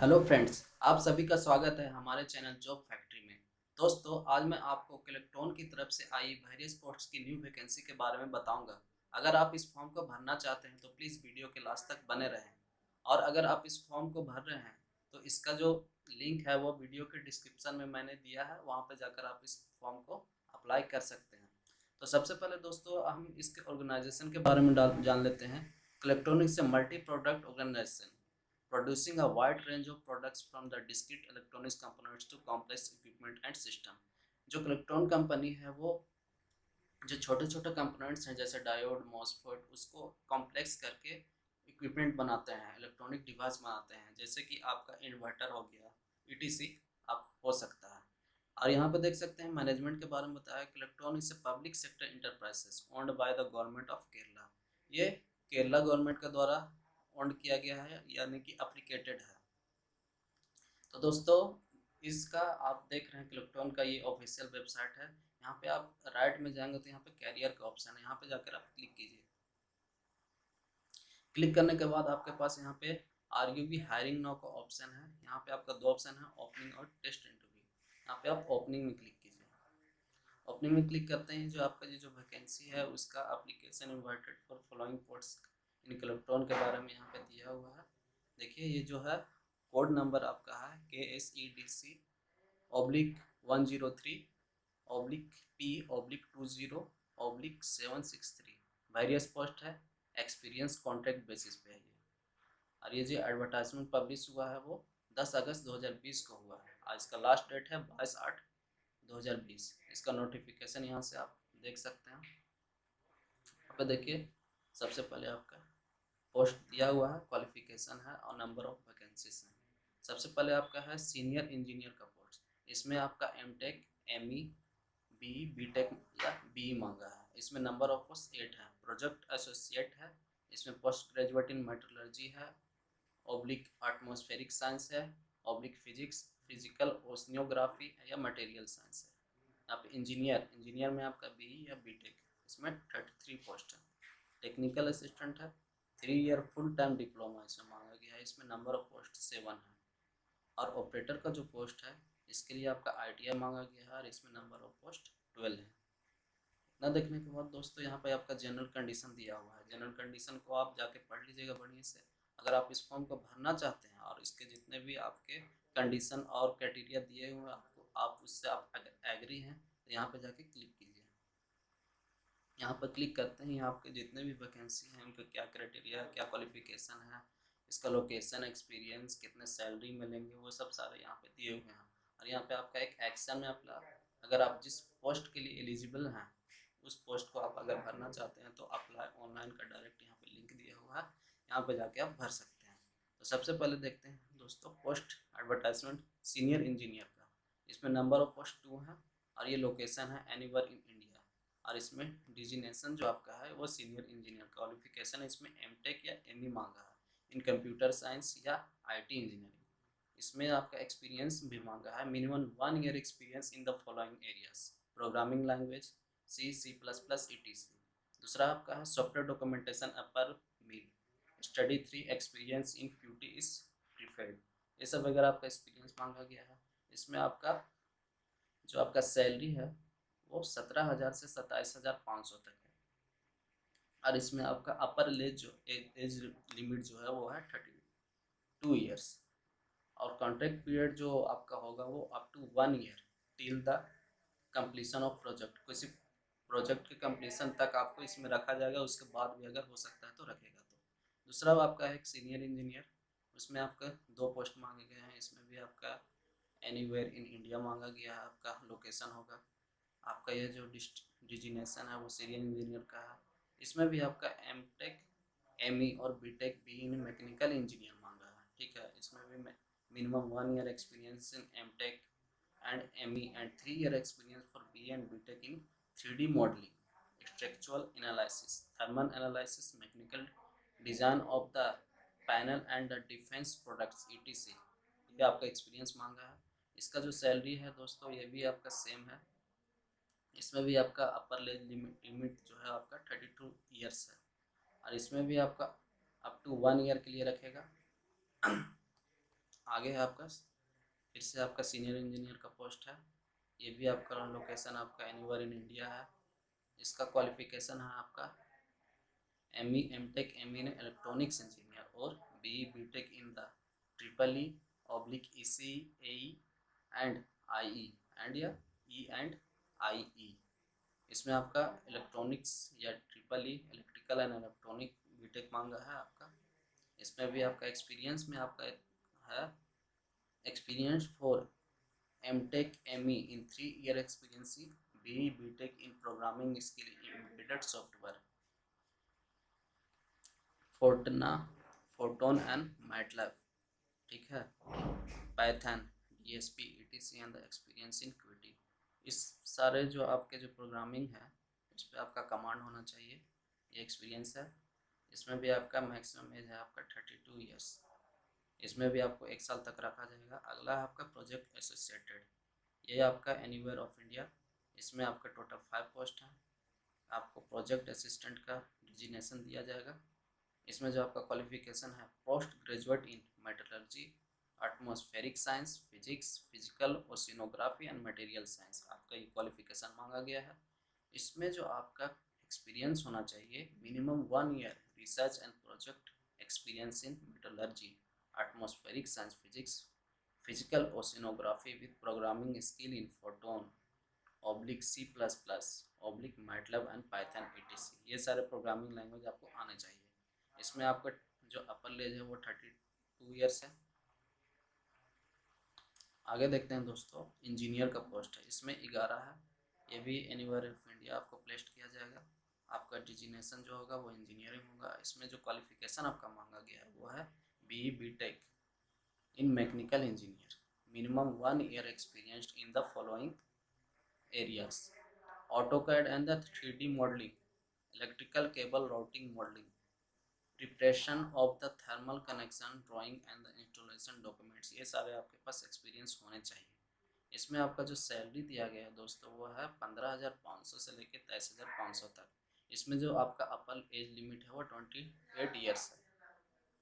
Hello friends, आप सभी का स्वागत है हमारे चैनल जॉब फैक्ट्री में। दोस्तों, आज मैं आपको क्लेक्टोन की तरफ से आई वेरियस पोस्ट्स की न्यू वैकेंसी के बारे में बताऊंगा। अगर आप इस फॉर्म को भरना चाहते हैं तो प्लीज़ वीडियो के लास्ट तक बने रहें। और अगर आप इस फॉर्म को भर रहे हैं तो इसका जो लिंक है वो वीडियो के डिस्क्रिप्शन में मैंने दिया है, वहाँ पर जाकर आप इस फॉर्म को अप्लाई कर सकते हैं। तो सबसे पहले दोस्तों हम इसके ऑर्गेनाइजेशन के बारे में जान लेते हैं। क्लेक्टोन is a multi product organization producing a wide range of products from the discrete electronics components to complex equipment and system। जो इलेक्ट्रॉन कंपनी है वो जो छोटे छोटे कंपोनेंट्स हैं जैसे डायोड मॉसफेट उसको कॉम्प्लेक्स करके इक्विपमेंट बनाते हैं, इलेक्ट्रॉनिक डिवाइस बनाते हैं, जैसे कि आपका इन्वर्टर हो गया, ईटीसी आप हो सकता है। और यहाँ पे देख सकते हैं मैनेजमेंट के बारे में बताया कि electron is public sector enterprises owned by the government of Kerala. ये केरला गवर्नमेंट के द्वारा ओन्ड किया गया है, यानी कि अप्लीकेटेड है। तो दोस्तों, इसका आप देख रहे हैं क्लेक्टोन का ये ऑफिशियल वेबसाइट है। यहाँ पे आप राइट में जाएंगे तो यहाँ पे कैरियर का ऑप्शन है, यहाँ पे जाकर आप क्लिक कीजिए। क्लिक करने के बाद आपके पास यहाँ पे are you be hiring now का ऑप्शन है। यहाँ पे आपका दो ऑप्शन है, ओपनिंग और टेस्ट इंटरव्यू। यहाँ पे आप ओपनिंग में क्लिक कीजिए। ओपनिंग में क्लिक करते हैं, जो आपका जो वैकेंसी है उसका application invited for following post in क्लेक्टोन के बारे में यहाँ पे दिया हुआ है। देखिए ये जो है कोड नंबर आपका है KSEDC/103/P/20/763। वेरियस पोस्ट है, एक्सपीरियंस कॉन्ट्रैक्ट बेसिस पे है ये। और ये जो एडवर्टाइजमेंट पब्लिश हुआ है वो 10 अगस्त 2020 को हुआ है। आज इसका लास्ट डेट है 22/8/2020। इसका नोटिफिकेशन यहाँ से आप देख सकते हैं। यहाँ पे देखिए सबसे पहले आपका पोस्ट दिया हुआ है, क्वालिफिकेशन है और नंबर ऑफ वैकेंसीज हैं। सबसे पहले आपका है सीनियर इंजीनियर का पोस्ट। इसमें आपका एमटेक, एमई, बीटेक या बीई मांगा है। इसमें नंबर ऑफ पोस्ट 8 है। प्रोजेक्ट एसोसिएट है। इसमें पोस्ट ग्रेजुएट इन मेट्रोलॉजी है, ऑब्लिक एटमॉस्फेरिक साइंस है, ऑब्लिक फिजिक्स, फिजिकल ओशनियोग्राफी या मटेरियल साइंस है। यहाँ पे इंजीनियर में आपका बीई या बीटेक, इसमें 33 पोस्ट है। टेक्निकल असिस्टेंट है, 3 ईयर फुल टाइम डिप्लोमा इसमें मांगा गया है। इसमें नंबर ऑफ पोस्ट 7 है। और ऑपरेटर का जो पोस्ट है इसके लिए आपका आईटीआई मांगा गया है और इसमें नंबर ऑफ पोस्ट 12 है। इतना देखने के बाद दोस्तों यहाँ पे आपका जनरल कंडीशन दिया हुआ है। जनरल कंडीशन को आप जाके पढ़ लीजिएगा बढ़िया से। अगर आप इस फॉर्म को भरना चाहते हैं और इसके जितने भी आपके कंडीशन और क्राइटेरिया दिए हुए हैं आपको, आप उससे आप अगर एग्री हैं तो यहाँ पे जाके क्लिक कीजिए। यहाँ पर क्लिक करते हैं, आपके जितने भी वैकेंसी हैं उनका क्या क्राइटेरिया है, क्या क्वालिफिकेशन है, इसका लोकेशन, एक्सपीरियंस, कितने सैलरी मिलेंगे, वो सब सारे यहाँ पे दिए हुए हैं। और यहाँ पे आपका एक एक्शन में अपना, अगर आप जिस पोस्ट के लिए एलिजिबल हैं उस पोस्ट को आप अगर भरना चाहते हैं तो अप्लाई ऑनलाइन का डायरेक्ट यहाँ पे लिंक दिया हुआ है, यहाँ पे जाके आप भर सकते हैं। तो सबसे पहले देखते हैं दोस्तों पोस्ट एडवर्टाइजमेंट सीनियर इंजीनियर का। इसमें नंबर ऑफ पोस्ट 2 है और ये लोकेशन है एनीवेयर इन इंडिया। और इसमें डिजिनेशन जो आपका है वो सीनियर इंजीनियर। क्वालिफिकेशन इसमें एमटेक या एमई मांगा है इन कंप्यूटर साइंस या आईटी इंजीनियरिंग। इसमें आपका एक्सपीरियंस भी मांगा है, minimum 1 year experience in the following areas: programming language C++ etc। दूसरा आपका है software documentation upper mill, study 3 experience in QT is preferred. ये सब अगर आपका एक्सपीरियंस मांगा गया है। इसमें आपका जो आपका सैलरी है वो 17,000 से 27,500 तक है। और इसमें आपका अपर एज लिमिट जो है वो है 32 ईयर्स। और कॉन्ट्रैक्ट पीरियड जो आपका होगा वो up to 1 year till the completion of project. किसी प्रोजेक्ट के कंप्लीशन तक आपको इसमें रखा जाएगा, उसके बाद भी अगर हो सकता है तो रखेगा। तो दूसरा आपका है एक सीनियर इंजीनियर। उसमें आपका 2 पोस्ट मांगे गए हैं। इसमें भी आपका एनीवेयर इन इंडिया मांगा गया है, आपका लोकेशन होगा। आपका ये जो डिजिनेशन है वो सीनियर इंजीनियर का है। इसमें भी आपका एमटेक, एमई और BTech B in mechanical engineer मांगा है। ठीक है, इसमें भी minimum 1 year experience in MTech and ME and 3 year experience for B and BTech in 3D modelling, structural analysis, thermal analysis, mechanical design of the panel and the defence products ETC। ये आपका experience मांगा है। इसका जो salary है दोस्तों ये भी आपका सेम है। इसमें भी आपका अपर एज लिमिट जो है आपका 32 ईयर्स है। और इसमें भी आपका अप टू 1 ईयर के लिए रखेगा। आगे है आपका फिर से आपका सीनियर इंजीनियर का पोस्ट है। ये भी आपका लोकेशन आपका एनीवेयर इन इंडिया है। इसका क्वालिफिकेशन है आपका M E M tech M in electronics engineer और B E B tech in the triple E oblique E C A E and I E and या ई एंड आई ई। इसमें आपका electronics या triple E electrical and electronic BTech मांगा है आपका। इसमें भी आपका एक्सपीरियंस में आपका है experience for M tech M E in 3 year experience B E B tech in programming skill in embedded software Fortran photon and MATLAB, ठीक है, Python ESP ETC and the experience in क्विटी। इस सारे जो आपके जो प्रोग्रामिंग है इस पर आपका कमांड होना चाहिए, ये एक्सपीरियंस है। इसमें भी आपका मैक्सिमम एज है आपका 32 ईयर्स। इसमें भी आपको 1 साल तक रखा जाएगा। अगला है आपका प्रोजेक्ट एसोसिएटेड, ये आपका एनीवेयर ऑफ इंडिया। इसमें आपका टोटल 5 पोस्ट हैं। आपको प्रोजेक्ट असिस्टेंट का डिजिग्नेशन दिया जाएगा। इसमें जो आपका क्वालिफिकेशन है post graduate in metallurgy, atmospheric science, physics, physical oceanography and material science, आपका ये क्वालिफिकेशन मांगा गया है। इसमें जो आपका एक्सपीरियंस होना चाहिए minimum 1 year research and project experience in metallurgy, atmospheric science, physics, physical oceanography with programming skill in photon oblique C++ oblique MATLAB and Python ETC। ये सारे प्रोग्रामिंग लैंग्वेज आपको आने चाहिए। इसमें आपका जो अपर एज है वो 32 ईयर्स है। आगे देखते हैं दोस्तों, इंजीनियर का पोस्ट है। इसमें 11 है। ये भी एनीवेयर ऑफ इंडिया आपको प्लेस्ड किया जाएगा। आपका डिजिग्नेशन जो होगा वो इंजीनियरिंग होगा। इसमें जो क्वालिफिकेशन आपका मांगा गया है वो है BE BTech in mechanical engineer, minimum 1 year experienced in the following areas: AutoCAD and the 3D modeling, electrical cable routing modeling, preparation of the thermal connection drawing and the installation documents। ये सारे आपके पास experience होने चाहिए। इसमें आपका जो salary दिया गया है दोस्तों वो है 15,500 से लेकर 23,500 तक। इसमें जो आपका अपर एज लिमिट है वो 28 ईयर्स है।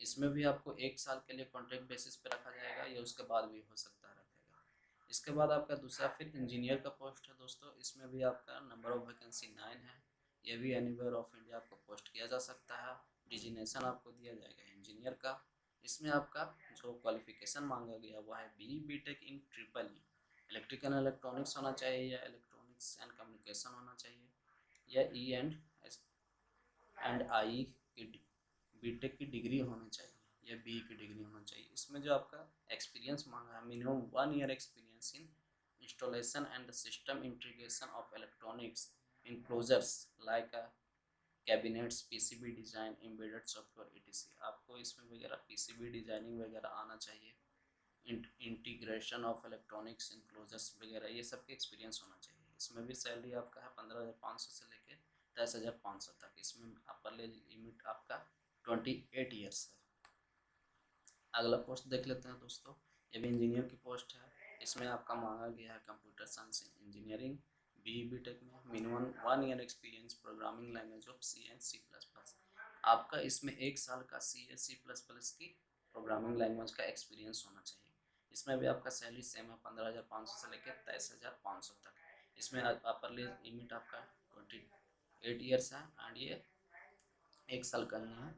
इसमें भी आपको 1 साल के लिए कॉन्ट्रैक्ट बेसिस पे रखा जाएगा, या उसके बाद भी हो सकता है रखेगा। इसके बाद आपका दूसरा फिर इंजीनियर का पोस्ट है दोस्तों। इसमें भी आपका नंबर ऑफ वैकेंसी 9 है। ये भी एनीवेयर ऑफ इंडिया आपको पोस्ट किया जा सकता है। डिजिग्नेशन आपको दिया जाएगा इंजीनियर का। इसमें आपका जो क्वालिफिकेशन मांगा गया वो है BE BTech in triple E, electrical electronics होना चाहिए या इलेक्ट्रॉनिक्स एंड कम्युनिकेशन होना चाहिए, या एंड आई की BTech की डिग्री होनी चाहिए या BE की डिग्री होनी चाहिए। इसमें जो आपका एक्सपीरियंस मांगा है minimum 1 year experience in installation and system integration of electronics enclosures like cabinets, PCB design, embedded software ETC। आपको इसमें वगैरह PCB डिज़ाइनिंग वगैरह आना चाहिए, इंटीग्रेशन ऑफ इलेक्ट्रॉनिक्स इनक्लोजर्स वगैरह, ये सब के एक्सपीरियंस होना चाहिए। इसमें भी सैलरी आपका है 15,500 से लेकर 23,500 तक। इसमें अपर एज लिमिट आपका 28 ईयर्स है। अगला पोस्ट देख लेते हैं दोस्तों, ये भी इंजीनियर की पोस्ट है। इसमें आपका मांगा गया है computer science engineering, BE BTech में minimum 1 year experience programming language of C and C++। आपका इसमें 1 साल का C या C++ की प्रोग्रामिंग लैंग्वेज का एक्सपीरियंस होना चाहिए। इसमें भी आपका सैलरी सेम है 15,500 से लेकर 23,500 तक। इसमें अपर लिमिट आपका 28 ईयर्स है एंड ये 1 साल का ही है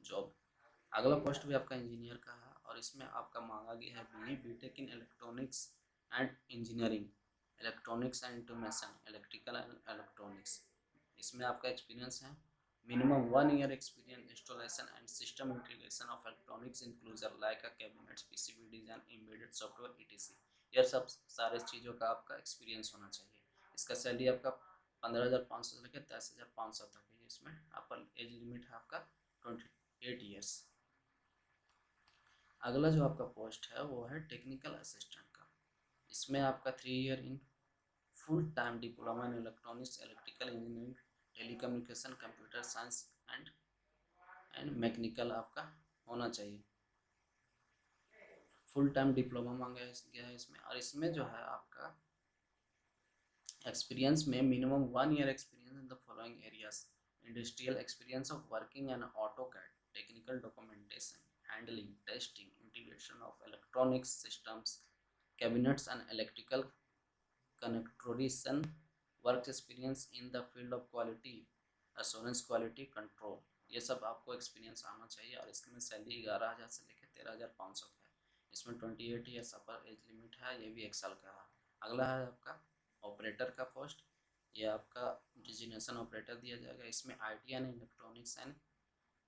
जॉब। अगला पोस्ट भी आपका इंजीनियर का है और इसमें आपका मांगा गया है BE BTech in electronics and engineering, electronics and इंटरमेशन, इलेक्ट्रिकल एंड इलेक्ट्रॉनिक्स। इसमें आपका एक्सपीरियंस है minimum 1 year experience installation and system integration of electronics enclosure like cabinets, PCB design, embedded software ETC। यह सब सारे चीज़ों का आपका एक्सपीरियंस होना चाहिए। इसका सैलरी आपका 15,500 से लेकर 23,500 तक है। इसमें अपर एज लिमिट है आपका 28 ईयर्स। अगला जो आपका पोस्ट है वो है टेक्निकल असिस्टेंट का। इसमें आपका 3 year in full time diploma in electronics, electrical engineering, telecommunication, computer science and mechanical आपका होना चाहिए। फुल टाइम डिप्लोमा मांगा गया है इसमें। और इसमें जो है आपका एक्सपीरियंस में minimum 1 year experience in the following areas: industrial experience of working and AutoCAD, technical documentation, handling, testing, integration of electronics systems, cabinets and electrical connectorization, work experience in the field of quality assurance, quality control, ये सब आपको experience आना चाहिए। और इसमें salary 11,000 से लेकर 13,500 है। इसमें 28 ईयर्स अपर एज लिमिट है, ये भी 1 साल का है। अगला है आपका ऑपरेटर का पोस्ट, ये आपका डिजिग्नेशन ऑपरेटर दिया जाएगा। इसमें ITI एंड इलेक्ट्रॉनिक्स एंड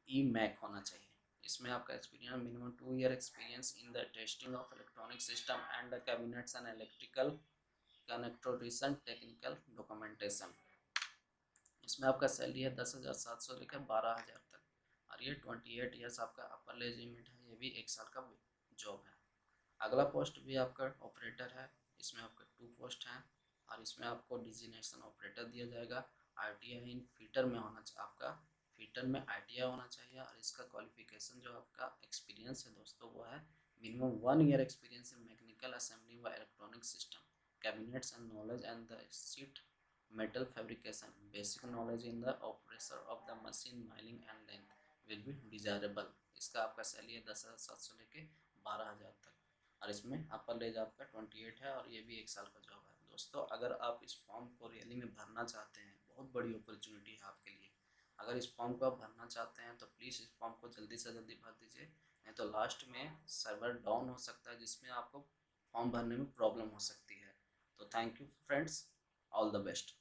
E-मैक होना चाहिए। इसमें आपका experience minimum 2 year experience in the testing of electronic system and the cabinets and electrical connectorization technical documentation. इसमें आपका सैलरी है 10,700 लेकर 12,000 तक। और ये 28 ईयर्स आपका अपर एज लिमिट है, ये भी 1 साल का जॉब है। अगला पोस्ट भी आपका ऑपरेटर है। इसमें आपका 2 पोस्ट हैं और इसमें आपको डिजिग्नेशन ऑपरेटर दिया जाएगा। ITI इन फीटर में होना चाहिए, आपका फीटर में ITI होना चाहिए। और इसका क्वालिफिकेशन जो आपका एक्सपीरियंस है दोस्तों वो है minimum 1 year experience in mechanical assembly व electronic system, cabinets and knowledge and the sheet metal fabrication, basic knowledge in the operation of the machine milling and length will be desirable। इसका आपका salary है 10,700 लेके 12,000 तक। और इसमें अपर as आपका 28 है और ये भी 1 साल का जॉब है। दोस्तों अगर आप इस फॉर्म को रियली में भरना चाहते हैं, बहुत बड़ी अपॉर्चुनिटी है आपके लिए। अगर इस फॉर्म को आप भरना चाहते हैं तो प्लीज़ इस फॉर्म को जल्दी से जल्दी भर दीजिए, नहीं तो लास्ट में सर्वर डाउन हो सकता है जिसमें आपको फॉर्म भरने में प्रॉब्लम हो सकती है। तो thank you friends, all the best.